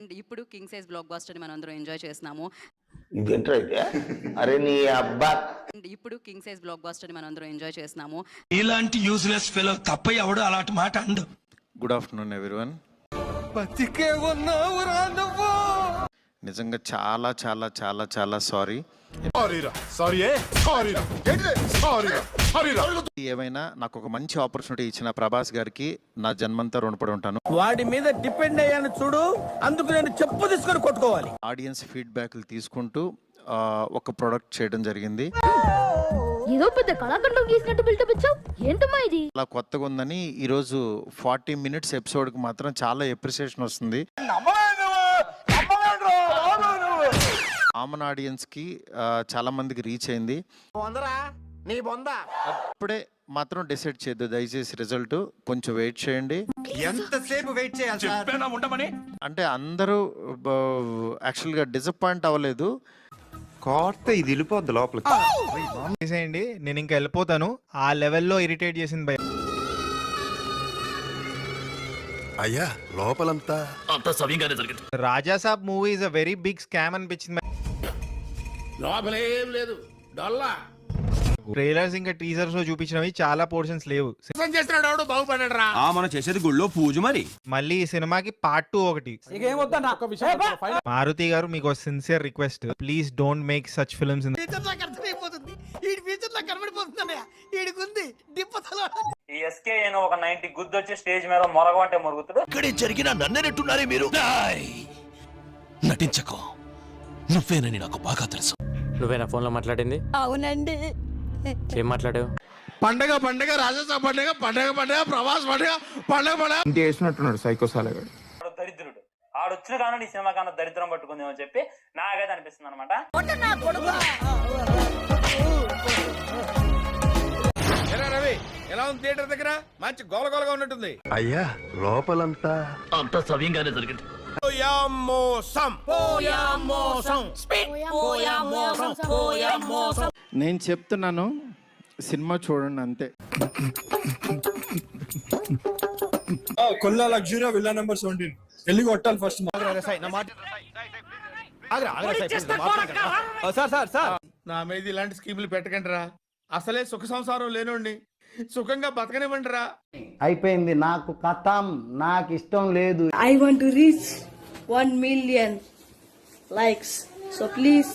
ఇప్పుడు king size block buster ని మనం అందరం ఎంజాయ్ చేస్తున్నాము. ఇదేంట్రా అయితే? అరే నీ అబ్బా! ఇప్పుడు కింగ్ సైజ్ బ్లాక్ బస్టర్ ని మనం అందరం ఎంజాయ్ చేస్తున్నాము. ఇలాంటి యూజ్లెస్ ఫెలో తప్ప ఎవడు అలాంటి మాట అండు. Good afternoon everyone. నిజంగా చాలా చాలా చాలా చాలా సారీ. ఏమైనా నాకు ఒక మంచి ఆపర్చునిటీ ఇచ్చిన ప్రభాస్ గారికి నా జన్మంతా రుణపడి ఉంటాను. వాడి మీద డిపెండ్ అయ్యాను చూడు, అందుకు నేను చెప్పు తీసుకొని కొట్టుకోవాలి. ఆడియన్స్ ఫీడ్బ్యాక్లు తీసుకుంటూ ఒక ప్రొడక్ట్ చేయడం జరిగింది. ఏదో పెద్ద కళాఖండం గీసినట్టు బిల్డప్ ఇచ్చావు, ఏంటమ్మా ఇది? అలా కొత్తగా ఉందని ఈరోజు 40 minutes ఎపిసోడ్కి మాత్రం చాలా ఎప్రిసియేషన్ వస్తుంది. కామన్ ఆడియన్స్కి చాలా మందికి రీచ్ అయింది. అప్పుడే మాత్రం డిసైడ్ చేయద్దు దయచేసి, రిజల్ట్ కొంచెం వెయిట్ చేయండి. ఎంతసేపు వెయిట్ చేయాలి? అంటే అందరూ యాక్చువల్గా డిసప్పాయింట్ అవ్వలేదు. ఇది వెళ్ళిపోద్ది లోపలికి. చేసేయండి, నేను ఇంకా వెళ్ళిపోతాను. ఆ లెవెల్లో ఇరిటేట్ చేసింది భయ. అయ్యా లోపలంతా Raja Saab movie is a very big scam అనిపించింది. ట్రైలర్స్ ఇంకా టీజర్స్ లో చూపించినవి చాలా పోర్షన్స్ లేవు. మనం చేసేది గుళ్ళో పూజ. మరి మళ్ళీ ఈ సినిమాకి పార్ట్ 2 ఒకటి. మారుతి గారు, మీకు sincere request, please don't make such films. ఈ ఎస్కే ఒక 90 గుద్దొచ్చి స్టేజ్ మీద మొరగమంటే మొరుగుతాడు. ఇక్కడే జరిగిన నన్నెట్టున్నారే మీరు. నటించకో, నువ్వేనని నాకు బాగా తెలుసు. నువ్వేనా ఫోన్ లో మాట్లాడింది? అవునండి. ఏం మాట్లాడావు? పండగ పండగ, రాజసా పండగ, పండగ పండగ, ప్రభాస్ పండగ, పండగ పండగ ఇంటి వేసినట్టున్నాడు సైకోసాలగాడు. దరిద్రుడు ఆడొచ్చిన కానీ ఈ సినిమా కన్నా దరిద్రం పట్టుకుంది అని చెప్పి నాకైతే అనిపిస్తుంది అనమాట. రవి ఎలా ఉంది థియేటర్ దగ్గర? మంచి గోలగోలగా ఉన్నట్టుంది. అయ్యా లోపలంతా అంత సవ్యంగానే జరిగింది. నేను చెప్తున్నాను, సినిమా చూడండి అంతే. కొల్లా లగ్జరీ విల్లా నెంబర్ 17 వెళ్ళి కొట్టాలి ఫస్ట్. నా మీద ఇలాంటి స్కీములు పెట్టకండి రా. అసలే సుఖ సంసారం లేనోండి, సుఖంగా బతకనివ్వండి రా. అయిపోయింది, నాకు కథం, నాకు ఇష్టం లేదు. I want to reach 1 million likes. So please,